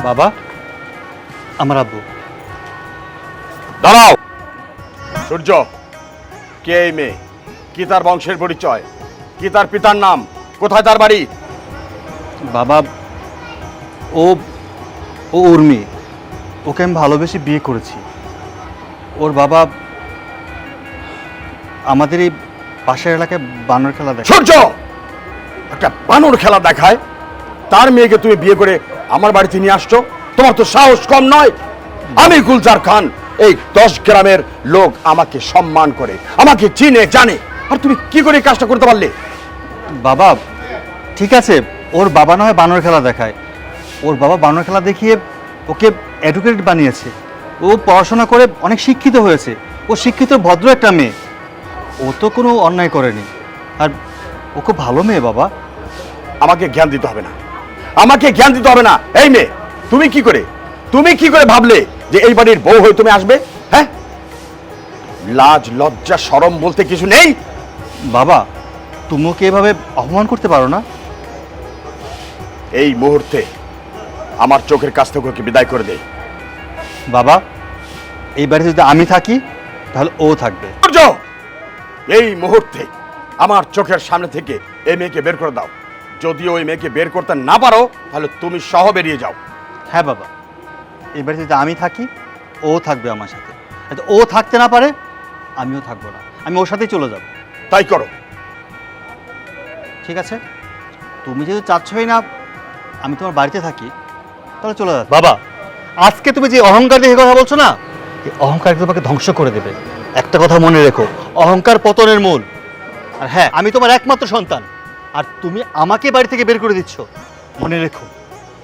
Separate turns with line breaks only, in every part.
বাবা, আমার আব্বু।
দাঁড়াও। সূর্য, কে এই মেয়ে? কি তার বংশের পরিচয়? কি তার পিতার নাম? কোথায় তার বাড়ি?
বাবা, ও ও উর্মি। ওকে আমি ভালোবেসে বিয়ে করেছি। ওর বাবা আমাদের এই পাশের এলাকায় বানর খেলা দেখে।
সূর্য, একটা বানর খেলা দেখায় তার মেয়েকে তুমি বিয়ে করে আমার বাড়িতে নিয়ে আসছো? তোমার তো সাহস কম নয়। আমি গুলজার খান, এই 10 গ্রামের লোক আমাকে সম্মান করে, আমাকে চিনে জানে, আর তুমি কি করে এই কাজটা করতে পারলে?
বাবা, ঠিক আছে, ওর বাবা না হয় বানর খেলা দেখায়। ওর বাবা বানর খেলা দেখিয়ে ওকে এডুকেটেড বানিয়েছে। ও পড়াশোনা করে অনেক শিক্ষিত হয়েছে। ও শিক্ষিত ভদ্র একটা মেয়ে। ও তো কোনো অন্যায় করেনি। আর ও খুব ভালো মেয়ে বাবা।
আমাকে জ্ঞান দিতে হবে না, আমাকে জ্ঞান দিতে হবে না। এই মেয়ে, তুমি কি করে ভাবলে যে এই বাড়ির বউ হয়ে তুমি আসবে? হ্যাঁ, লাজ লজ্জা শরম বলতে কিছু নেই?
বাবা, তুমি ওকে এভাবে অপমান করতে পারো না।
এই মুহূর্তে আমার চোখের কাছ থেকে ওকে বিদায় করে দেই।
বাবা, এই বাড়িতে যদি আমি থাকি তাহলে ও থাকবে।
সূর্য, এই মুহূর্তে আমার চোখের সামনে থেকে এই মেয়েকে বের করে দাও। যদি ওই মেয়েকে বের করতে না পারো তাহলে তুমি সহ বেরিয়ে যাও।
হ্যাঁ বাবা, এই বাড়িতে যদি আমি থাকি ও থাকবে আমার সাথে। ও থাকতে না পারে আমিও থাকবো না, আমি ওর সাথেই চলে যাব।
তাই করো।
ঠিক আছে, তুমি যেহেতু চাচ্ছই না আমি তোমার বাড়িতে থাকি, তাহলে চলে যাও। বাবা, আজকে তুমি যে অহংকার দেখে কথা বলছো না, এই অহংকার তোমাকে ধ্বংস করে দেবে। একটা কথা মনে রেখো, অহংকার পতনের মূল। আর হ্যাঁ, আমি তোমার একমাত্র সন্তান, আর তুমি আমাকে বাড়ি থেকে বের করে দিচ্ছ। মনে রেখো,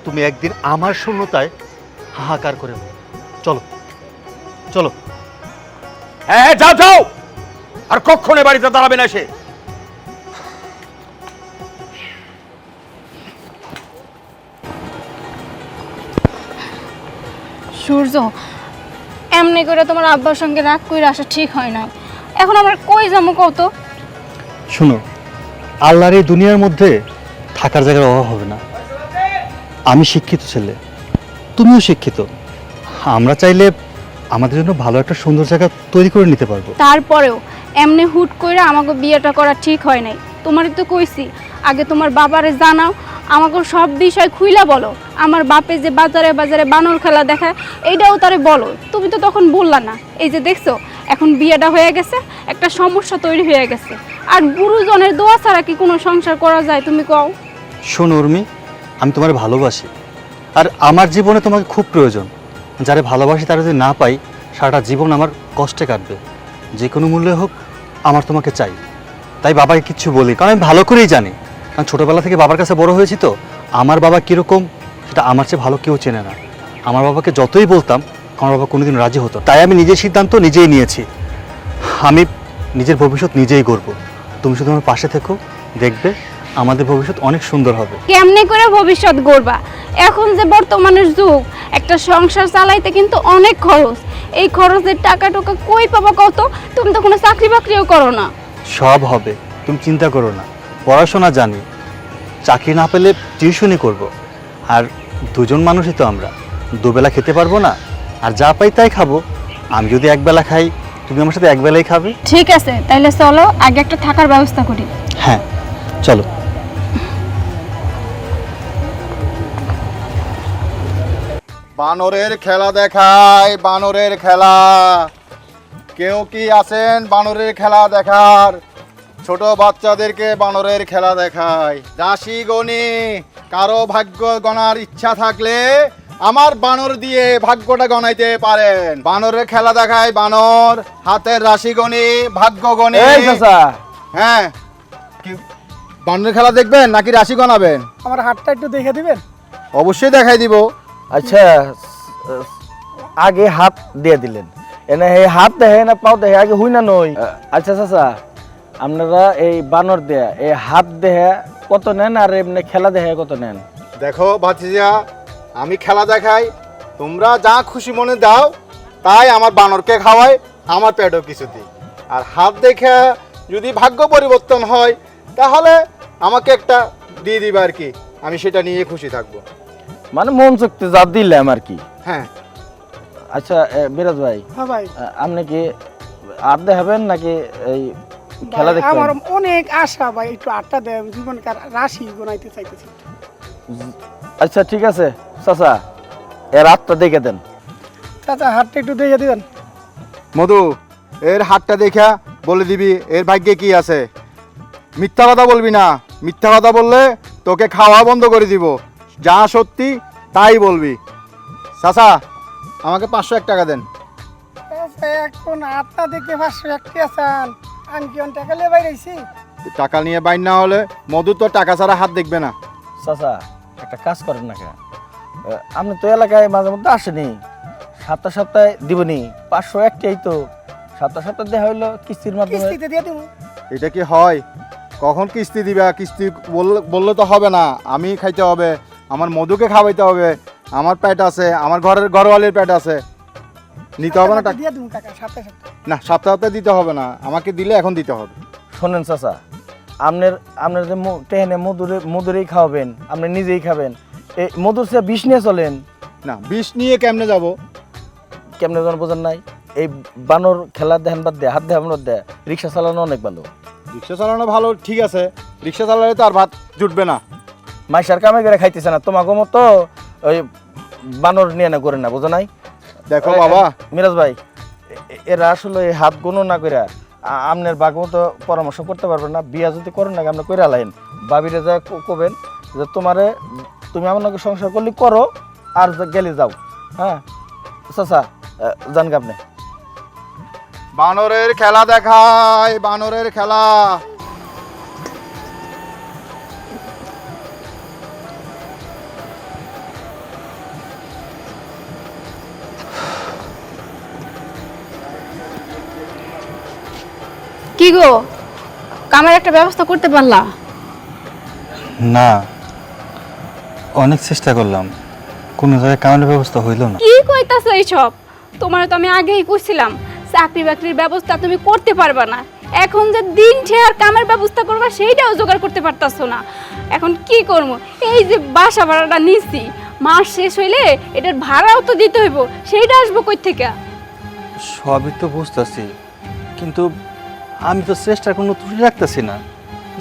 তুমি একদিন আমার শূন্যতায় হাহাকার করে বলো। চলো চলো।
হ্যাঁ, যাও যাও, আর কখনো বাড়িতে দাঁড়াবে না সে।
সূর্য, এমনি করে তোমার আব্বার সঙ্গে রাগ করে আসা ঠিক হয় না। এখন আমার কই যাবো কত?
শোনো, আল্লাহর এই দুনিয়ার মধ্যে থাকার জায়গার অভাব হবে না। আমি শিক্ষিত ছেলে, তুমিও শিক্ষিত। আমরা চাইলে আমাদের জন্য ভালো একটা সুন্দর জায়গা তৈরি করে নিতে পারবো।
তারপরেও এমনি হুট করে আমাকে বিয়েটা করা ঠিক হয় নাই। তোমারই তো কইছি, আগে তোমার বাবারে জানাও, আমাকে সব বিষয় খুইলা বলো। আমার বাপে যে বাজারে বাজারে বানর খেলা দেখায় এইটাও তারে বলো। তুমি তো তখন বললা না। এই যে দেখছো, এখন বিয়েটা হয়ে গেছে, একটা সমস্যা তৈরি হয়ে গেছে। আর গুরুজনের দোয়া ছাড়া কি কোনো সংসার করা যায় তুমি কও?
শোনো উর্মি, আমি তোমার ভালোবাসি, আর আমার জীবনে তোমাকে খুব প্রয়োজন। যারে ভালোবাসি তারা যদি না পাই, সারাটা জীবন আমার কষ্টে কাটবে। যে কোনো মূল্যে হোক আমার তোমাকে চাই। তাই বাবাকে কিচ্ছু বলি, কারণ আমি ভালো করেই জানি, কারণ ছোটোবেলা থেকে বাবার কাছে বড় হয়েছি তো। আমার বাবা কীরকম সেটা আমার চেয়ে ভালো কেউ চেনে না। আমার বাবাকে যতই বলতাম আমার বাবা কোনোদিন রাজি হতো। তাই আমি নিজের সিদ্ধান্ত নিজেই নিয়েছি। আমি নিজের ভবিষ্যৎ নিজেই গড়ব। তুমি শুধু আমার পাশে থেকো, দেখবে আমাদের ভবিষ্যৎ অনেক সুন্দর হবে।
কেমনে করে ভবিষ্যৎ গড়বা? এখন যে বর্তমানের যুগ, একটা সংসার চালাইতে কিন্তু অনেক খরচ। এই খরচের টাকা টোকা কই পাবা কত? তুমি তো কোনো চাকরি বাকরিও করো না।
সব হবে, তুমি চিন্তা করো না। পড়াশোনা জানি, চাকরি না পেলে টিউশনই করব। আর দুজন মানুষই তো আমরা, দুবেলা খেতে পারবো না, আর যা পাই তাই খাবো। আমি যদি একবেলা খাই, তুমি আমার সাথে একবেলাই খাবে।
ঠিক আছে, তাইলে চলো আগে একটা থাকার ব্যবস্থা করি।
হ্যাঁ, চলো।
বানরের খেলা দেখায়, বানরের খেলা। কেউ কি আছেন বানরের খেলা দেখার? ছোট বাচ্চাদেরকে বানরের খেলা দেখায়। রাশি গণি, কারো ভাগ্য গণার ইচ্ছা থাকলে আমার বানর দিয়ে ভাগ্যটা গণাইতে পারেন। বানরের খেলা দেখায় বানর, হাতের রাশি গণি, ভাগ্য গণি। হ্যাঁ, কি বানরের খেলা দেখবেন নাকি রাশি গণাবেন?
আমার হাতটা একটু দেখে দিবেন?
অবশ্যই দেখাই দিব।
আচ্ছা, আগে হাত দিয়ে দিলেন, এনে এই হাত দেখে না পাও দেখে আগে হুই না নই। আচ্ছা চাচা, আপনারা এই বানর দেয়া এই হাত দেহে কত নেন আর এমনি খেলা দেখে কত নেন?
দেখো ভাতিজা, আমি খেলা দেখাই, তোমরা যা খুশি মনে দাও তাই আমার বানরকে খাওয়াই, আমার পেটও কিছু দিই। আর হাত দেখে যদি ভাগ্য পরিবর্তন হয় তাহলে আমাকে একটা দিয়ে দিবে আর কি, আমি সেটা নিয়ে খুশি থাকবো।
মানে মন চুক্তি যা দিলাম আর কি।
হ্যাঁ
আচ্ছা বিরাজ ভাই,
হ্যাঁ ভাই,
আপনি কি আর দেখাবেন নাকি এই খেলা
ভাই,
দেখবেন?
আমার অনেক আশা ভাই, একটু আটটা দেন, জীবনকার রাশি গোনাইতে চাইতেছি।
আচ্ছা ঠিক আছে চাচা, এর আটটা দেখে দেন।
চাচা হাতটা একটু দিয়ে দিবেন।
মধু, এর হাতটা দেখা বলে দিবি এর ভাগ্যে কি আছে। মিথ্যা কথা বলবি না, মিথ্যা কথা বললে তোকে খাওয়া বন্ধ করে দিব। যা সত্যি তাই বলবি। চাচা, আমাকে 501 টাকা দেন।
চাচা, এখন আটটা দেখে 501 টাকা চান? আমি কি টাকা লিয়ে বাইরেছি?
টাকা নিয়ে বাইর না হলে মধু তো টাকা ছাড়া হাত দেখবে না।
চাচা একটা কাজ করেন না কেন, আপনি তো এলাকায় মাঝে মধ্যে আসেনি, সপ্তাহে সপ্তাহে দিবনি 501 টাকাই তো, সপ্তাহে সপ্তাহে দেওয়া হইলো কিস্তির মাধ্যমে।
কিস্তিতে দিয়ে দিব।
এটা কি হয়? কখন কিস্তি দিবা? কিস্তি বললে তো হবে না, আমি খাইতে হবে, আমার মধুকে খাওয়াইতে হবে, আমার পেট আছে, আমার ঘরওয়ালির পেট আছে, নিতে হবে না টাকা?
দিয়ে দিব কাকা, সপ্তাহে সপ্তাহে।
না, সপ্তাহে সপ্তাহে দিতে হবে না, আমাকে দিলে এখন দিতে হবে।
শোনেন চাচা, আপনার যে টেনে মধুরেই খাওয়াবেন, আপনি নিজেই খাবেন, এই মধুর সে বিষ নিয়ে চলেন।
না, বিষ নিয়ে কেমনে যাব?
কেমনে যেন বোঝেন নাই, এই বানর খেলা দেখেন বাদ দেয়, হাত দেখান বাদ দেয়, রিক্সা চালানো অনেক ভালো।
রিক্সা চালানো ভালো, ঠিক আছে, রিক্সা চালালে তো আর ভাত জুটবে না।
মাইসার কামে করে খাইতেছে না, তোমাকে মতো ওই বানর নিয়ে না করে না, বোঝো নাই?
দেখো বাবা,
মিরাজ ভাই, এরা আসলে এই হাত গণনা করে আপনার বাঘ মতো পরামর্শ করতে পারবেন না। বিয়া যদি করেন না, আপনি কইরা লাইন, বাবিরে যা কবেন যে তুমি আমার নাকি সংসার করলে করো, আর গেলে যাও। হ্যাঁ চাচা, জান আপনি।
বানরের খেলা দেখায়, বানরের খেলা।
কি গো, কামের একটা ব্যবস্থা করতে পারলা?
না, অনেক চেষ্টা করলাম, কোনো জায়গায় কামের ব্যবস্থা হইল না।
কি কইতাছো এইসব? তোমার তো আমি আগেই কইছিলাম চাকরি বাকরির ব্যবস্থা তুমি করতে পারবা না। এখন যে দিন ঠেয়ার কামের ব্যবস্থা করবা সেইটাও জোগাড় করতে পারতাছো না। এখন কি করবো? এই যে বাসা ভাড়াটা নিছি, মাস শেষ হইলে এটার ভাড়াও তো দিতে হইব, সেইটা আসবো কই থেকে?
সবই তো বুঝতেছি, কিন্তু আমি তো চেষ্টার কোনো ত্রুটি রাখতেছি না।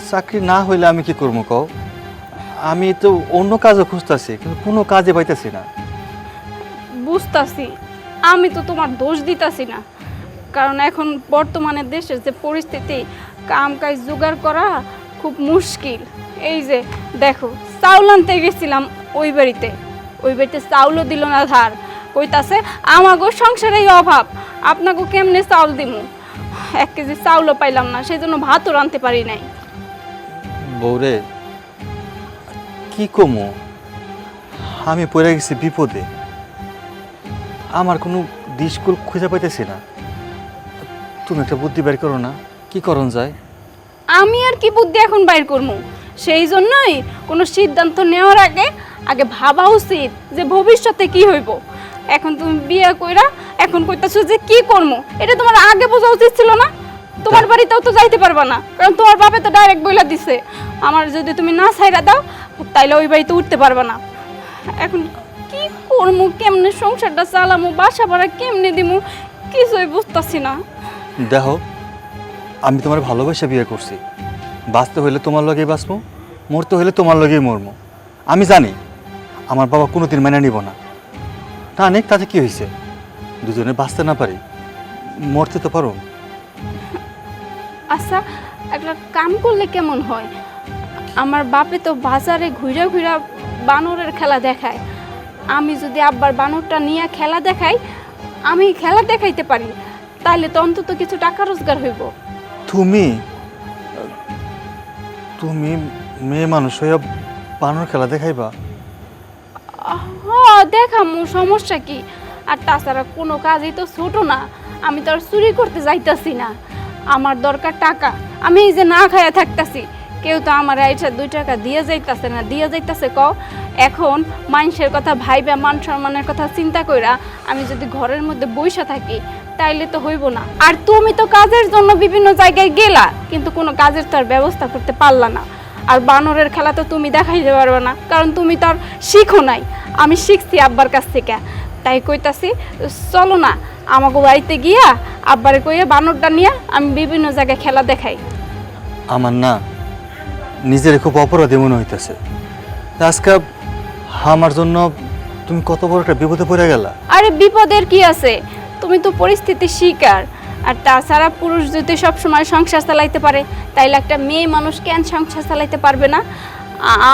চাকরি না হইলে আমি কি করবো কও? আমি তো অন্য কাজও খুঁজতেছি, কিন্তু কোনো কাজে পাইতেছি না।
বুঝতাছি, আমি তো তোমার দোষ দিতাছি না, কারণ এখন বর্তমানে দেশের যে পরিস্থিতি, কাম কাজ জোগাড় করা খুব মুশকিল। এই যে দেখো, চাউল আনতে গেছিলাম ওই বাড়িতে চাউলও দিল না ধার, কইতাছে আমাগো সংসারেই অভাব, আপনাকে কেমনে চাউল দিমু? 1 কেজি চাউলও পাইলাম না, সেই জন্য ভাতও রাঁধতে পারি নাই।
বউরে, কি কমো, আমি পড়ে গেছি বিপদে, আমার কোনো দিশকুল খুঁজে পাইতেছি না। তুমি একটা বুদ্ধি বের করো না, কি করণ যায়?
আমি আর কি বুদ্ধি এখন বাইর করবো? সেই জন্যই কোনো সিদ্ধান্ত নেওয়ার আগে ভাবা উচিত যে ভবিষ্যতে কি হইব। এখন তুমি বিয়ে কইরা এখন কইতাছো যে কি করবো, এটা তোমার আগে বোঝা উচিত ছিল না? তোমার বাড়িতেও তো যাইতে পারবা না, কারণ তোমার বাপে তো ডাইরেক্ট বইলা দিছে আমার যদি তুমি না ছাইরা দাও তাইলে ওই বাড়িতে উঠতে পারবা না। এখন কি করবো, কেমনে সংসারটা চালামু, বাসা ভাড়া কেমনে দিমু, কিছুই বুঝতাছি না।
দেখো, আমি তোমার ভালোবাসা বিয়ে করছি, বাঁচতে হইলে তোমার লগেই বাঁচবো, মরতে হইলে তোমার লগেই মরবো। আমি জানি আমার বাবা কোনোদিন মেনে নিব না, না অনেক তাতে কি হয়েছে, দুজনে বাঁচতে না পারি, মরতে তো পারো।
আচ্ছা, একটা কাম করলে কেমন হয়? আমার বাপে তো বাজারে ঘুরা ঘুরা বানরের খেলা দেখায়, আমি যদি আব্বার বানরটা নিয়ে খেলা দেখাই, আমি খেলা দেখাইতে পারি, তাহলে তো অন্তত কিছু টাকা রোজগার হইব।
তুমি তুমি মেয়ে মানুষ হইয়া বানর খেলা দেখাইবা?
হ্যাঁ দেখামু, সমস্যা কি? আর তাছাড়া কোনো কাজই তো ছোট না, আমি তো আর চুরি করতে যাইতাছি না, আমার দরকার টাকা। আমি এই যে না খাইয়া থাকতাছি, কেউ তো আমার আইসা 2 টাকা দিয়ে যাইতাছে না, দিয়ে যাইতাছে কও। এখন মানুষের কথা ভাইবা, মান সম্মানের কথা চিন্তা কইরা আমি যদি ঘরের মধ্যে বইসা থাকি তাইলে তো হইব না। আর তুমি তো কাজের জন্য বিভিন্ন জায়গায় গেলা, কিন্তু কোনো কাজের তো আর ব্যবস্থা করতে পারলা না। আর বানরের খেলা তো তুমি দেখাইতে পারবে না, কারণ তুমি তো আর শিখো নাই। আমি শিখছি আব্বার কাছ থেকে, তাই কইতাছি চলো না আমাকে বাড়িতে গিয়া আব্বারে কইয়া বানরটা নিয়ে আমি বিভিন্ন জায়গায় খেলা দেখাই।
আমার না নিজের খুব অপরাধী মনে হইতেছে। আজকে আমার জন্য তুমি কত বড় একটা বিপদে পড়ে গেলা।
আরে বিপদের কি আছে, তুমি তো পরিস্থিতির শিকার। আর তাছাড়া পুরুষ যদি সবসময় সংসার চালাইতে পারে, তাইলে একটা মেয়ে মানুষ কেন সংসার চালাইতে পারবে না?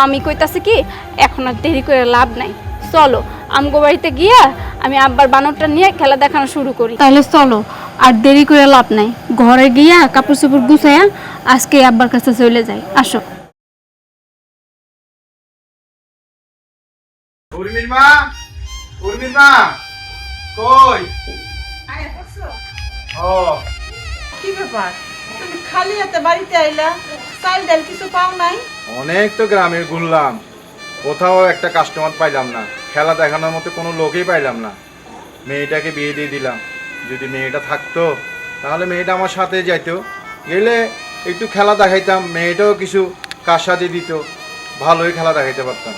আমি কইতাছি কি এখন আর দেরি করে লাভ নাই, চলো আমগো বাড়িতে গিয়া আমি আব্বার বানরটা নিয়ে খেলা দেখানো শুরু করি। তাহলে চলো, আর দেরি করে লাভ নাই, ঘরে গিয়া কাপড় চোপড় গুছাইয়া আজকে আব্বার কাছে চলে যাই। আসো।
উর্মির মা, উর্মির মা কই? ও
কি ব্যাপার, তুমি খালি হাতে বাড়িতে আইলা? চাল ডাল কিছু পাও নাই?
অনেক তো গ্রামে ঘুরলাম, কোথাও একটা কাস্টমার পাইলাম না, খেলা দেখানোর মতো কোনো লোকই পাইলাম না। মেয়েটাকে বিয়ে দিয়ে দিলাম। যদি মেয়েটা থাকতো তাহলে মেয়েটা আমার সাথে যাইতো, গেলে একটু খেলা দেখাইতাম, মেয়েটাও কিছু কাসাদি দিত, ভালোই খেলা দেখাইতে পারতাম।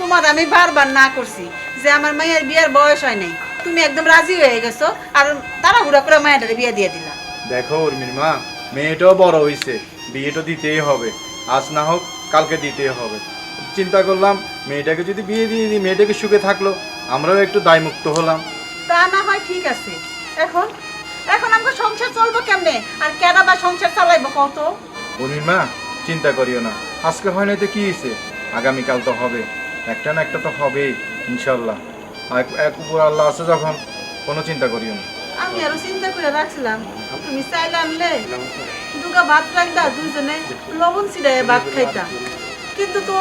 তোমার আমি বারবার না করছি যে আমার মেয়ের বিয়ের বয়স হয় নাই, তুমি একদম রাজি হয়ে গেছো আর তাড়াহুড়া করে মেয়েটারে বিয়ে দিয়ে দিলা।
দেখো উর্মির মা, মেয়েটাও বড় হয়েছে, বিয়েটা দিতেই হবে, আজ না হোক কালকে দিতেই হবে। চিন্তা করলাম মেয়েটাকে যদি বিয়ে দিয়ে দিই, মেয়েটাকে সুখে থাকলো, আমরাও একটু দায়মুক্ত হলাম।
তা না হয় ঠিক আছে, এখন এখন আমাকে সংসার চলবো কেমনে, আর কেনা বা সংসার চালাইবো কত?
উর্মির মা চিন্তা করিও না, আজকে হয় নাই তো কি হয়েছে, আগামীকাল তো হবে, একটা না একটা তো হবেই ইনশাল্লাহ। এক উপর আল্লাহ আছে যখন, কোনো চিন্তা করিও না।
আমি আরো চিন্তা করে রাখছিলাম তুমি চাইলে আনলে দুগা ভাত রাখবা, দুজনে লবণ ছিড়াই ভাত খাইতাম, কিন্তু তো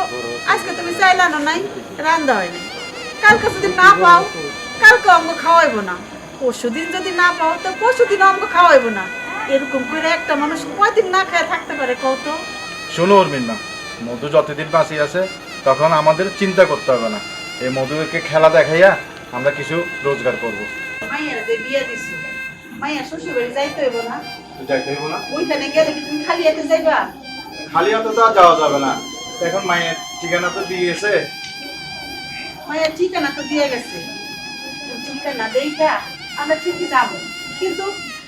আজকে তুমি চাইলে আনো নাই, রান্না হয় নাই। কালকে যদি না পাও কালকে অঙ্গ খাওয়াইবো না, পরশুদিন যদি না পাও তো পরশুদিন অঙ্গ খাওয়াইবো না। এরকম করে একটা মানুষ কয়দিন না খেয়ে থাকতে পারে কত?
শোনো উর্মির মা, মধু যতদিন বাঁচি আছে তখন আমাদের চিন্তা করতে হবে না, এই মধুকে খেলা দেখাইয়া আমরা কিছু রোজগার করবো।
মাইয়ার যে বিয়ে দিছো, মাইয়া শ্বশুর বাড়ি যাইতে হইব না?
যাইতে হইব না?
ওইখানে গেলে কি তুমি খালি হাতে যাইবা?
খালি হাতে তো আর যাওয়া যাবে না, এখন মায়ের ঠিকানা তো দিয়েছে।
মায়ের ঠিকানা তো দিয়ে গেছে, ঠিকানা দেখা আমরা ঠিকই যাবো, কিন্তু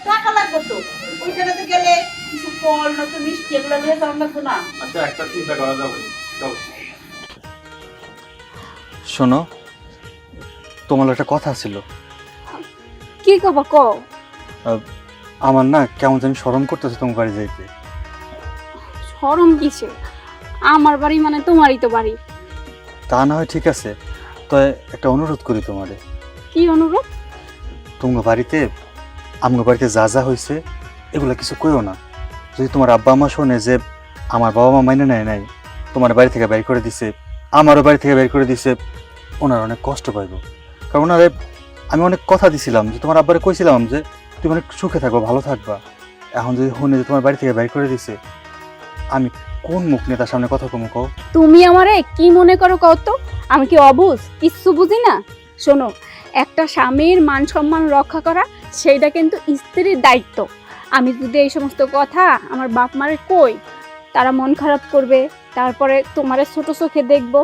টাকা লাগবে তো। ওইখানে তো গেলে কিছু ফল নয়তো মিষ্টি এগুলো নিয়ে যাওয়া লাগবে না?
আচ্ছা, একটা চিন্তা করা যাবে, চলো।
শোনো, তোমার একটা কথা ছিল।
কি কবা কও?
আমার না কেমন জানি শরম করতেছে তোমার বাড়ি যাইতে।
শরম কিসে? আমার বাড়ি মানে তোমারই তো বাড়ি।
তা না হয় ঠিক আছে, তো একটা অনুরোধ করি তোমারে।
কি অনুরোধ?
তোমার বাড়িতে আমার বাড়িতে যা যা হয়েছে এগুলো কিছু কইও না। যদি তোমার আব্বা মা শোনে যে আমার বাবা মা মাইনে নেয় নাই, তোমার বাড়ি থেকে বের করে দিছে, আমারও বাড়ি থেকে বের করে দিছে, ওনারা অনেক কষ্ট পাইব। কারণ ওনারে আমি অনেক কথা দিছিলাম, যে তোমার আব্বারে কইছিলাম যে তুমি অনেক সুখে থাকবা, ভালো থাকবা। এখন যদি শুনে যে তোমার বাড়ি থেকে বের করে দিছে, আমি কোন মুখ নিয়ে তার সামনে কথা কমু কও?
তুমি আমারে কি মনে করো কও তো? আমি কি অবুঝ, কিচ্ছু বুঝি না? শোনো, একটা স্বামীর মান সম্মান রক্ষা করা সেইটা কিন্তু স্ত্রীর দায়িত্ব। আমি যদি এই সমস্ত কথা আমার বাপ মারে কই, তারা মন খারাপ করবে, তারপরে তোমারে ছোট চোখে দেখবো,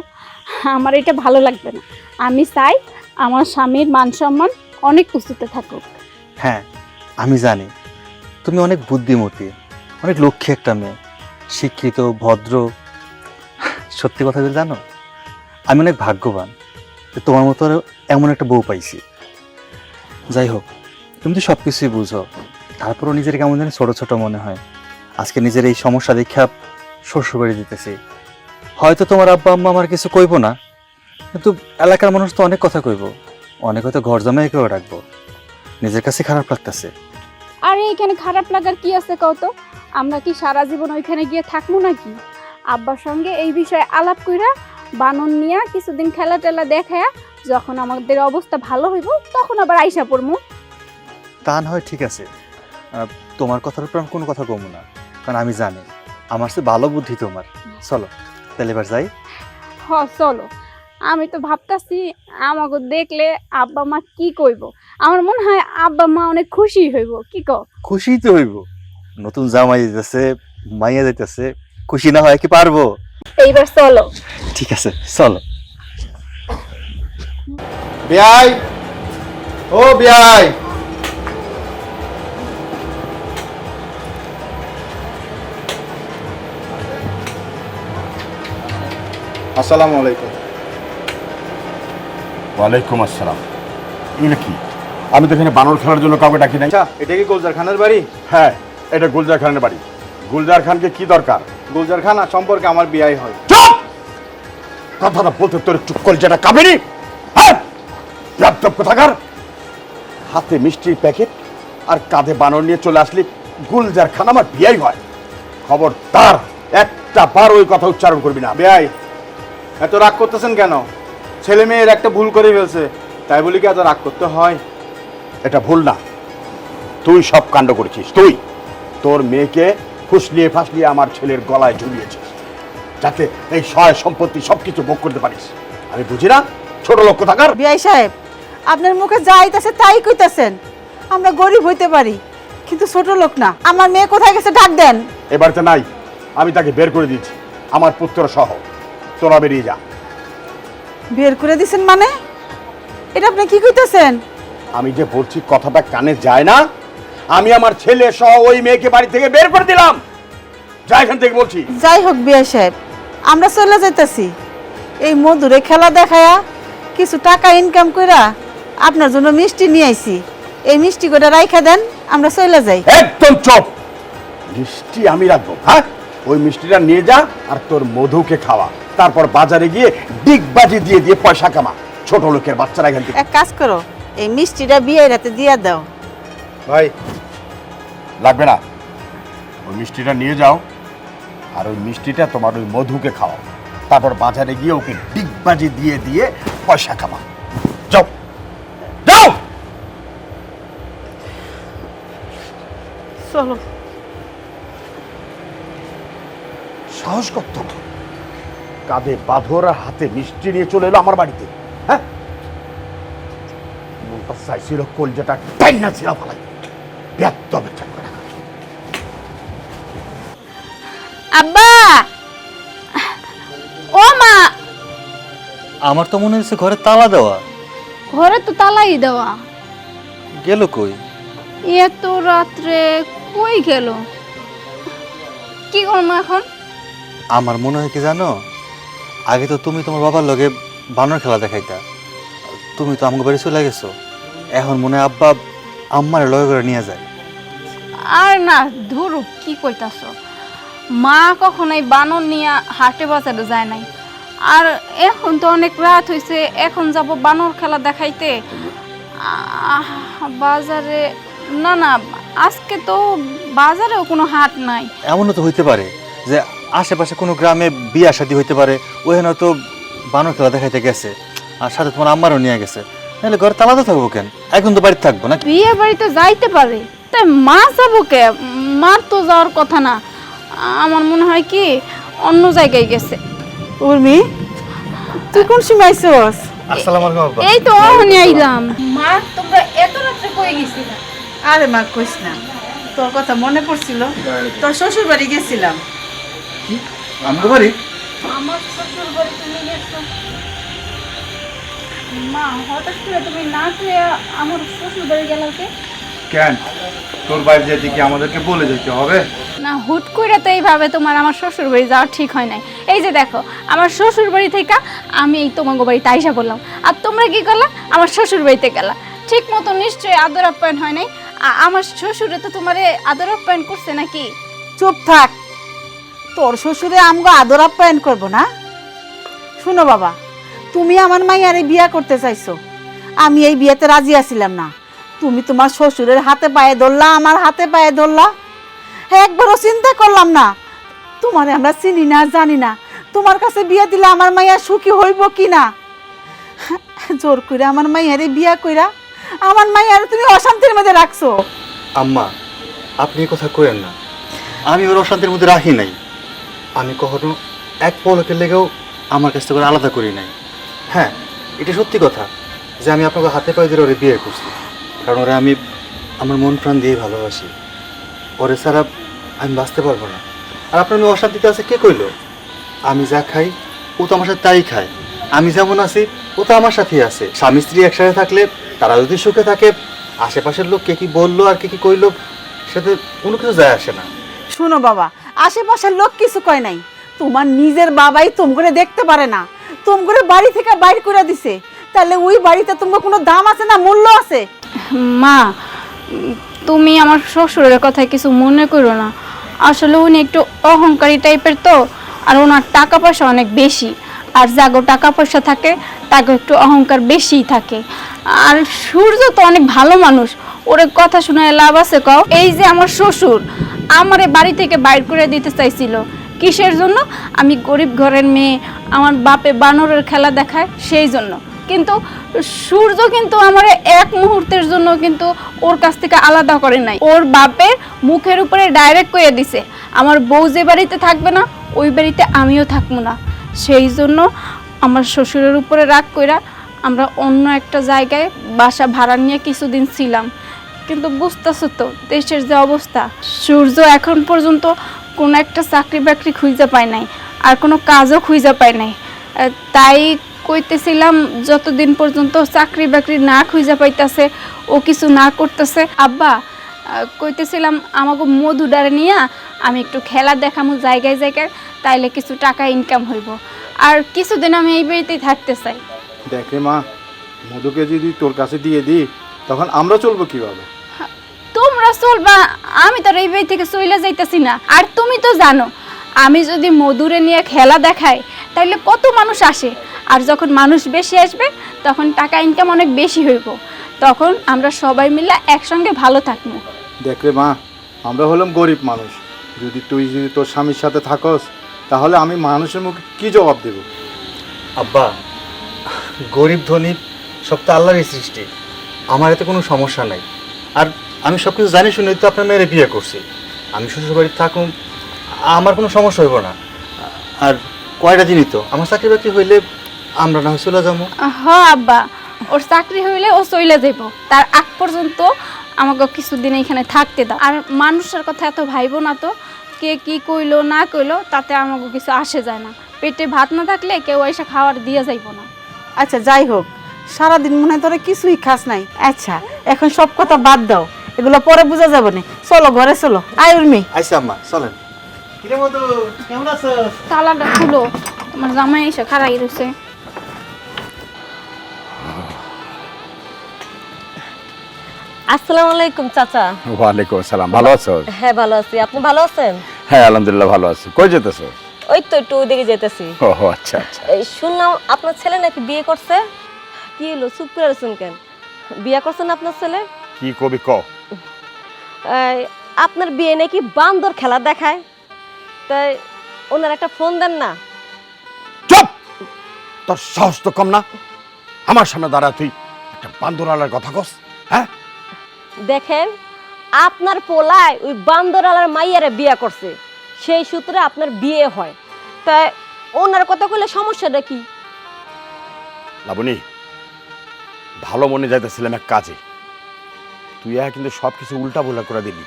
আমার এটা ভালো লাগবে না। আমি চাই আমার স্বামীর মান সম্মান অনেক উঁচুতে থাকুক।
হ্যাঁ, আমি জানি তুমি অনেক বুদ্ধিমতী, অনেক লক্ষ্মী একটা মেয়ে, শিক্ষিত, ভদ্র। সত্যি কথা বলে জানো, আমি অনেক ভাগ্যবান যে তোমার মতো এমন একটা বউ পাইছি। যাই হোক, তুমি তো সব কিছুই বুঝো, তারপরও নিজের কেমন জানি ছোট ছোট মনে হয়। আজকে নিজের এই সমস্যা দেখা শ্বশুর বাড়ি দিতেছি। হয়তো তোমার আব্বা আম্মা আমার কিছু কইব না, কিন্তু এলাকার মানুষ তো অনেক কথা কইব, অনেক হয়তো ঘর জামাই কেউ রাখবো। নিজের কাছে খারাপ লাগতেছে।
আরে এখানে খারাপ লাগার কি আছে কও তো? আমরা কি সারা জীবন ওইখানে গিয়ে থাকবো নাকি? আব্বার সঙ্গে এই বিষয়ে আলাপ কইরা বানন নিয়া কিছুদিন খেলা টেলা দেখায়া যখন আমাদের অবস্থা ভালো হইব তখন আবার আইসা পড়মু।
তা না হয় ঠিক আছে, তোমার কথার উপর আমি কোনো কথা কমু না, কারণ আমি জানি আমার চেয়ে ভালো বুদ্ধি তোমার। চলো তাহলে এবার যাই।
হ চলো। আমি তো ভাবতাছি আমাকে দেখলে আব্বা মা কি কইব। আমার মনে হয় আব্বা মা অনেক খুশি হইব। কি কও?
খুশি তো হইব, নতুন জামাই যাইতেছে, মাইয়া যাইতেছে, খুশি না হয় কি পারবো?
এইবার চলো।
ঠিক আছে চলো।
বিয়াই, ও বিয়াই,
আসসালামু আলাইকুম।
ওয়ালাইকুম আসসালাম। এগুলো কি? আমি তো এখানে বানর খেলার জন্য কাউকে ডাকি নাই।
আচ্ছা, এটা কি গুলজার খানের বাড়ি?
হ্যাঁ, এটা গুলজার খানের বাড়ি। গুলজার খানকে কি দরকার?
গুলজার খান সম্পর্কে আমার বিয়ে হয়।
চুপ! কথাটা বলতে তোর একটু কলজাটা কাঁপেনি? হ্যাঁ, ল্যাপটপ কোথাকার। হাতে মিষ্টির প্যাকেট আর কাঁধে বানর নিয়ে চলে আসলি গুলজার খান আমার বিয়াই হয়। খবর তার একটা বার ওই কথা উচ্চারণ করবি না।
বেয়াই, এত রাগ করতেছেন কেন? ছেলে মেয়ের একটা ভুল করে ফেলছে, তাই বলি কি এত রাগ করতে হয়?
এটা ভুল না, তুই সব কাণ্ড করেছিস। তুই তোর মেয়েকে ফুসলিয়ে ফাসলিয়ে আমার ছেলের গলায় ঝুলিয়েছিস, যাতে এই সয় সম্পত্তি সবকিছু ভোগ করতে পারিস। আমি বুঝি না, ছোট লোক কোথাকার।
বিআই সাহেব, আপনার মুখে যা আইতাছে তাই কইতাছেন। আমরা গরিব হইতে পারি, কিন্তু ছোট লোক না। আমার মেয়ে কোথায় গেছে ডাক দেন।
এ বাড়িতে নাই, আমি তাকে বের করে দিয়েছি, আমার পুত্র সহ। তোরা বেরিয়ে যা।
বের করে দিছেন মানে? এটা আপনি কি কইতাছেন?
আমি যে বলছি কথাটা কানে যায় না। আমি আমার ছেলে সহ ওই মেয়েকে বাড়ি থেকে বের করে দিলাম। যা এখান থেকে বলছি।
যাই হোক বিআই সাহেব, আমরা চলে যাইতাছি। এই মধুরে খেলা দেখায়া কিছু টাকা ইনকাম কইরা আপনার জন্য মিষ্টি নিয়ে আইছি। এই মিষ্টি কইরা রাইখা দেন, আমরা চলে যাই।
একদম চুপ। মিষ্টি আমি রাখবো? হ্যাঁ, ওই মিষ্টিটা নিয়ে যা আর তোর মধুকে খাওয়া। তারপর বাজারে গিয়ে ডিগবাজি দিয়ে দিয়ে পয়সা কামা। ছোট লোকের বাচ্চারা এখান থেকে।
এক কাজ করো, এই মিষ্টিটা বিয়ে রাতে দিয়া দাও।
ভাই,
লাগবে না, ওই মিষ্টিটা নিয়ে যাও আর ওই মিষ্টিটা তোমার ওই মধুকে খাওয়াও। তারপর বাজারে গিয়ে ওকে ডিগবাজি দিয়ে দিয়ে পয়সা কামা। যাও যাও।
চলো।
সাহস কত! কাঁধে বাঁধর আর হাতে মিষ্টি নিয়ে চলে এলো আমার বাড়িতে। হ্যাঁ, মনটা চাইছিল কলজাটা টাইনা ছিল ফেলাই। ব্যর্থ বেচা করে।
আব্বা, ও মা,
আমার তো মনে হচ্ছে ঘরে তালা দেওয়া।
ঘরে তো তালাই দেওয়া।
গেল কই?
এত রাত্রে কই গেল? কি করবো এখন?
আমার মনে হয় কি জানো, আগে তো তুমি তোমার বাবার লগে বানর খেলা দেখাইতা। তুমি তো আমাকে বাড়ি চলে গেছো, এখন মনে হয় আব্বা আম্মার লগে করে নিয়ে যায়।
আর না, ধুরু, কি কইতাছ? মা কখনোই বানর নিয়ে হাটে বাজারে যায় নাই। আর এখন তো অনেক রাত হয়েছে, এখন যাব বানর খেলা দেখাইতে। বাজারে না না, আজকে তো বাজারেও কোনো হাট নাই।
এমনও তো হইতে পারে যে আশেপাশে কোনো গ্রামে বিয়া শাদী হইতে পারে, ওখানে তো বানর খেলা দেখাইতে গেছে, আর সাথে তোমার আম্মারও নিয়ে গেছে। নাহলে ঘরে তালা তো থাকবো কেন? এখন তো বাড়িতে থাকবো না।
বিয়ে বাড়িতে যাইতে পারে, তাই মা যাবো কে? মার তো যাওয়ার কথা না। আমার মনে হয় কি অন্য জায়গায় গেছে।
উর্মি, তুই কোন সময় আইছস?
আসসালামু আলাইকুম আব্বা।
এই তো অহনি আইলাম। মা, তোমরা এত রাত্রে কই গেছিলা?
আরে মা, কইস না, তোর কথা মনে পড়ছিল, তোর শ্বশুর বাড়ি গেছিলাম।
আমগো বাড়ি?
আমার শ্বশুর বাড়ি তুমি গেছো? মা, হঠাৎ করে তুমি না খেয়ে আমার শ্বশুর বাড়ি গেল কে?
কেন, তোর বাড়ি যেতে কি আমাদেরকে বলে যেতে হবে?
না, হুট করে তো এইভাবে তোমার আমার শ্বশুর বাড়ি যাওয়া ঠিক হয় নাই। এই যে দেখো, আমার শ্বশুর বাড়ি থেকে আমি এই তোমাকে বাড়িতে আইসা বললাম, আর তোমরা কি করলা? আমার শ্বশুর বাড়িতে গেলা। ঠিক মতো নিশ্চয়ই আদর আপ্যায়ন হয় নাই। আমার শ্বশুরে তো তোমারে আদর আপ্যায়ন করছে নাকি?
চুপ থাক, তোর শ্বশুরে আমগো আদর আপ্যায়ন করবো না? শুনো বাবা, তুমি আমার মাইয়ারে বিয়া করতে চাইছো, আমি এই বিয়েতে রাজি আছিলাম না। তুমি তোমার শ্বশুরের হাতে পায়ে ধরলা, আমার হাতে পায়ে ধরলা। একবারও চিন্তা করলাম না তোমারে আমরা চিনি না, জানি না, তোমার কাছে বিয়া দিলে আমার মাইয়া সুখী হইব কি না। জোর কইরা আমার মাইয়ারে বিয়া কইরা আমার মাইয়ারে তুমি অশান্তির মধ্যে রাখছো।
আম্মা, আপনি এই কথা কইেন না। আমি ওর অশান্তির মধ্যে রাখি নাই। আমি কখনো এক পলকের লেগেও আমার কাছ থেকে আলাদা করি নাই। হ্যাঁ, এটা সত্যি কথা যে আমি আপনাকে হাতে পায়ে ধরে ওরে বিয়ে করছি, কারণ ওরা আমি আমার মন প্রাণ দিয়ে ভালোবাসি। ওরে ছাড়া আমি বাঁচতে পারবো না। আর আপনার মেয়ে অশান্তিতে আছে কে কইলো? আমি যা খাই ও তো আমার সাথে তাই খায়, আমি যেমন আছি ও তো আমার সাথেই আছে। স্বামী স্ত্রী একসাথে থাকলে তারা যদি সুখে থাকে, আশেপাশের লোক কে কি বললো আর কে কি কইলো সেটা কোনো কিছু যায় আসে না।
শোনো বাবা, আশেপাশের লোক কিছু কয় নাই, তোমার নিজের বাবাই তুম করে দেখতে পারে না, তুম করে বাড়ি থেকে বাইর করে দিছে, তাহলে ওই বাড়িতে তোমার কোনো দাম আছে না, মূল্য আছে?
মা, তুমি আমার শ্বশুরের কথায় কিছু মনে করো না। আসলে উনি একটু অহংকারী টাইপের তো, আর ওনার টাকা পয়সা অনেক বেশি, আর যাগো টাকা পয়সা থাকে তাকে একটু অহংকার বেশিই থাকে। আর সূর্য তো অনেক ভালো মানুষ, ওরে কথা শুনে লাভ আছে কও? এই যে আমার শ্বশুর আমারে বাড়ি থেকে বাইর করে দিতে চাইছিল, কিসের জন্য? আমি গরিব ঘরের মেয়ে, আমার বাপে বানরের খেলা দেখায় সেই জন্য। কিন্তু সূর্য কিন্তু আমার এক মুহূর্তের জন্য কিন্তু ওর কাছ থেকে আলাদা করে নাই। ওর বাপের মুখের উপরে ডাইরেক্ট কইয়া দিছে, আমার বউ যে বাড়িতে থাকবে না ওই বাড়িতে আমিও থাকবো না। সেই জন্য আমার শ্বশুরের উপরে রাগ কইরা আমরা অন্য একটা জায়গায় বাসা ভাড়া নিয়ে কিছুদিন ছিলাম। কিন্তু বুঝতেছো তো দেশের যে অবস্থা, সূর্য এখন পর্যন্ত কোনো একটা চাকরি বাকরি খুঁজে পায় নাই, আর কোনো কাজও খুঁজে পায় নাই। তাই কইতেছিলাম যতদিন পর্যন্ত চাকরি বাকরি না খুঁজে পাইতেছে, ও কিছু না করতেছে, আব্বা কইতেছিলাম আমাকে মধুডারে নিয়ে আমি একটু খেলা দেখামু জায়গায় জায়গায়, তাইলে কিছু টাকা ইনকাম হইব। আর কিছুদিন আমি এই বাড়িতেই থাকতে চাই।
দেখে মা, মধুকে যদি তোর কাছে দিয়ে দিই তখন আমরা চলবো কিভাবে?
তোমরা চলবা, আমি তো আর এই বাড়ি থেকে চলে যাইতেছি না। আর তুমি তো জানো আমি যদি মধুরে নিয়ে খেলা দেখাই তাইলে কত মানুষ আসে, আর যখন মানুষ বেশি আসবে তখন টাকা ইনকাম অনেক বেশি হইব, তখন আমরা সবাই মিলে একসঙ্গে ভালো থাকবো।
দেখে মা, আমরা হলাম গরিব মানুষ, যদি তোর স্বামীর সাথে থাকস তাহলে আমি মানুষের মুখে কি জবাব দেব?
আব্বা, গরিব ধনী সব তো আল্লাহরই সৃষ্টি, আমার এতে কোনো সমস্যা নাই। আর আমি সব কিছু জানি শুনে তো আপনার মেয়েরে বিয়ে করছি, আমি শ্বশুর বাড়িতে থাকুন, আমার কোনো সমস্যা হইব না। আর কয়টা দিনই তো আমার চাকরি বাকরি হইলে আমরা না হয় চলে যাবো।
হ আব্বা, ওর চাকরি হইলে ও চলে যাইব, তার আগ পর্যন্ত আমাকে কিছুদিন এখানে থাকতে দাও। আর মানুষের কথা এত ভাইব না তো, কে কি কইলো না কইলো তাতে আমাকে কিছু আসে যায় না। পেটে ভাত না থাকলে কেউ এসে খাওয়ার দিয়ে যাইব না।
আচ্ছা যাই হোক, সারাদিন মনে হয় তোরা কিছুই খাস নাই। আচ্ছা এখন সব কথা বাদ দাও, এগুলো পরে বোঝা যাবে না, চলো ঘরে চলো। আয় উর্মি।
আইসা আম্মা চলেন। কিরে মধু, কেমন আছো?
তালাটা খুলো, তোমার জামাই এসে খাড়াই রয়েছে।
আসসালামু আলাইকুম চাচা।
ওয়ালাইকুম আসসালাম, ভালো আছো?
হ্যাঁ ভালো আছি, আপনি ভালো আছেন?
হ্যাঁ আলহামদুলিল্লাহ ভালো আছি। কই যেতেছো?
ওই তো একটু ওদিকে যেতেছি।
ও আচ্ছা আচ্ছা।
এই শুনলাম আপনার ছেলে নাকি বিয়ে করছে। কি হলো, চুপ করে আছেন কেন? বিয়ে করছেন আপনার ছেলে?
কি কবি ক?
এই, আপনার বিয়ে নাকি বান্দর খেলা দেখায়, তাই ওনার একটা ফোন দেন না।
চুপ! তোর সাহস তো কম না, আমার সামনে দাঁড়া তুই একটা বান্দরওয়ালার কথা কস? হ্যাঁ
দেখেন, আপনার পোলায় ওই বান্দরওয়ালার মাইয়ারে বিয়ে করছে, সেই সূত্রে আপনার বিয়ে হয়, তাই ওনার কথা কইলে সমস্যাটা কি?
লাবণী, ভালো মনে যাইতেছিলাম এক কাজে, তুই কিন্তু সব কিছু উল্টা বোলা করে দিলি।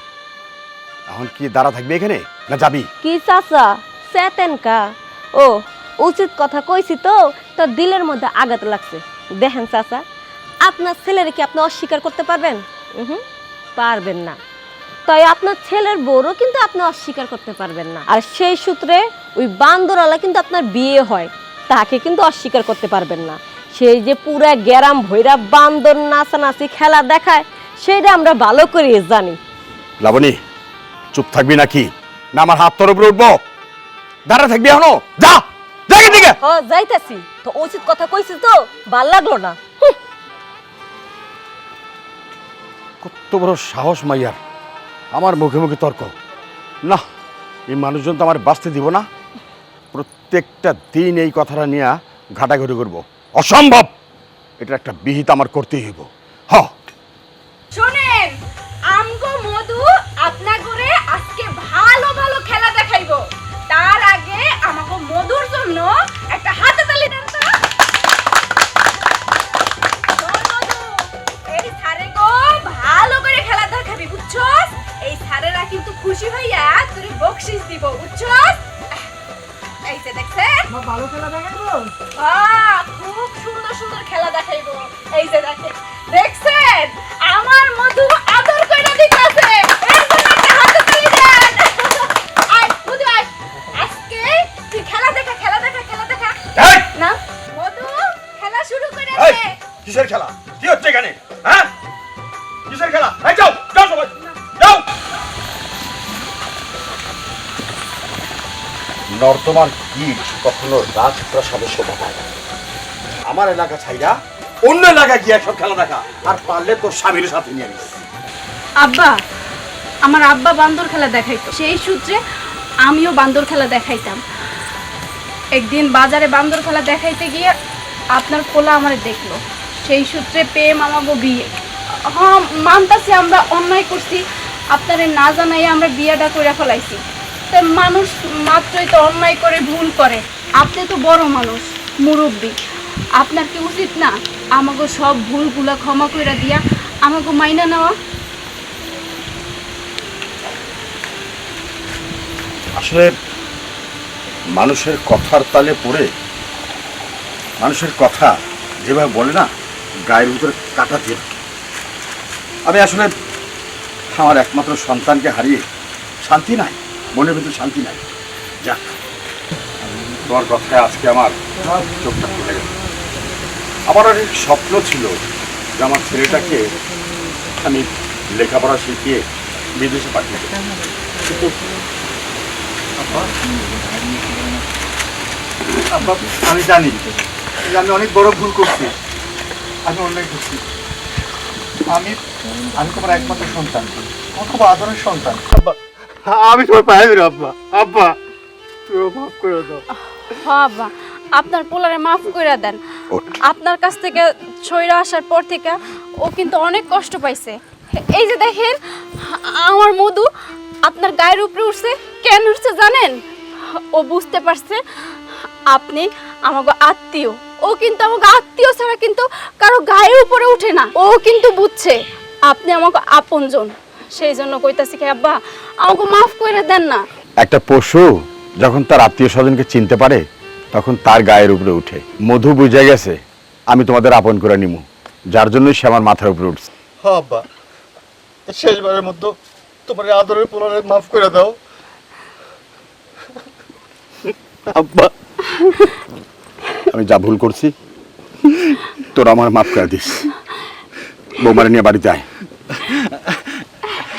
এখন কি দাঁড়া থাকবি এখানে না যাবি?
কি চাচা চেতেন কা? ও উচিত কথা কইছি তো, তার দিলের মধ্যে আঘাত লাগছে। দেখেন চাচা, আপনার ছেলের কি আপনি অস্বীকার করতে পারবেন? পারবেন না। তাই আপনার ছেলের বউরও কিন্তু আপনি অস্বীকার করতে পারবেন না। আর সেই সূত্রে ওই বান্দরওয়ালা কিন্তু আপনার বিয়ে হয়, তাকে কিন্তু অস্বীকার করতে পারবেন না। সেই যে পুরা গ্যারাম ভৈরা বান্দর নাচানাচি খেলা দেখায়, সেইটা আমরা ভালো করে জানি।
লাবণী, চুপ থাকবি নাকি না আমার হাত তোর উপরে উঠবো? দাঁড়া থাকবি এখনো? যা দেখে দিকে।
হ যাইতাছি তো, উচিত কথা কইছি তো, ভাল লাগলো না।
কত বড় সাহস মাইয়ার, আমার মুখে মুখে তর্ক! না, এই মানুষজন তো আমার বাঁচতে দিব না। প্রত্যেকটা দিন এই কথাটা নিয়ে ঘাটাঘাটি করবো, অসম্ভব। এটা একটা বিহিত আমার করতেই হইব। হ
শুনেন, আমগো মধু আপনা করে আজকে ভালো ভালো খেলা দেখাইবো, তার আগে আমাকে মধুর জন্য একটা হাতে তালি দেন তো। শোন মধু, এই সারে গো ভালো করে খেলা দেখাবি, বুঝছস? এই সারেরা কিন্তু খুশি হইয়া তোরে বকশিশ দিব, বুঝছস? এই যে দেখছেন
আমার ভালো খেলা দেখাবো।
খুব সুন্দর সুন্দর খেলা দেখাইবো। এই যে দেখেন, দেখছেন আমার মধু আদর কইরা দিতেছে। এর জন্য একটা হাততালি দেন। আয় মধু আয়, আজকে তুই খেলা দেখা
এই!
না মধু, খেলা শুরু করে
এই,
দে।
কিসের খেলা? কি হচ্ছে এখানে? হ্যাঁ? কিসের খেলা? এই যাও, যাও সবাই। যাও। নর্দমার কীট কখনো রাজপ্রাসাদে শোভা পায় না। আমার এলাকা ছাইরা অন্য এলাকায় গিয়ে সব খেলা দেখা, আর পারলে তোর স্বামীর সাথে নিয়ে নিস।
আব্বা, আমার আব্বা বান্দর খেলা দেখাইতো, সেই সূত্রে আমিও বান্দর খেলা দেখাইতাম। একদিন বাজারে বান্দর খেলা দেখাইতে গিয়ে আপনার পোলা আমারে দেখলো, সেই সূত্রে প্রেম আমাগো বিয়ে। হ্যাঁ মানতাছি আমরা অন্যায় করছি, আপনারে না জানাই আমরা বিয়েটা করে ফেলাইছি। তো মানুষ মাত্রই তো অন্যায় করে ভুল করে, আপনি তো বড় মানুষ, মুরব্বী, আপনার কি উচিত না আমাগো সব ভুলগুলা ক্ষমা করে দিয়া আমাগো মাইনা নেওয়া?
আসলে মানুষের কথার তালে পড়ে, মানুষের কথা যেভাবে বলে না, গায়ের ভিতরে কাটা দিয়ে থাকে। আমি আসলে আমার একমাত্র সন্তানকে হারিয়ে শান্তি নাই, মনের ভিতরে শান্তি নাই। যাক, তোমার কথায় আজকে আমার চোখটা খুলে গেল। আমার অনেক স্বপ্ন ছিল যে আমার ছেলেটাকে আমি লেখাপড়া শিখিয়ে বিদেশে পাঠিয়ে দেব। কিন্তু
আব্বা, আমি জানি যে আমি অনেক বড় ভুল করছি, আমি অন্যায় করছি। আমি তোমার একমাত্র সন্তান, আমার খুব আদরের সন্তান। আব্বা, আমি তোমার পায়ে ধরে আব্বা, আব্বা তুমি মাফ করে দাও।
হ্যাঁ আব্বা, আপনার পোলারে মাফ করে দেন। আপনার কাছ থেকে ছইরা আসার পর থেকে ও কিন্তু অনেক কষ্ট পাইছে। এই যে দেখেন আমার মধু আপনার গায়ের উপরে উঠছে, কেন উঠছে জানেন? ও বুঝতে পারছে আপনি আমাকে আত্মীয়, ও কিন্তু আমাকে আত্মীয় ছাড়া কিন্তু কারো গায়ের উপরে উঠে না। ও কিন্তু বুঝছে আপনি আমাকে আপনজন, সেই জন্য কইতাছি কি আব্বা আমাকে মাফ করে দেন না।
একটা পশু যখন তার আত্মীয় স্বজনকে চিনতে পারে তখন তার গায়ের উপরে উঠে। মধু বুঝে গেছে আমি তোমাদের আপন করে নিমু, যার জন্য সে আমার মাথার উপরে উঠছে।
হ্যাঁ আব্বা, শেষবারের মতো তোমার এই আদরের পোলারে মাফ করে দাও আব্বা।
আমি যা ভুল করছি তোরা আমার মাফ করে দিস। বৌমারে নিয়ে বাড়িতে আয়।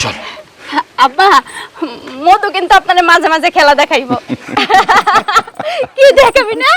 চল।
আব্বা, মধু কিন্তু আপনার মাঝে মাঝে খেলা দেখাইবো। কি দেখাবি না?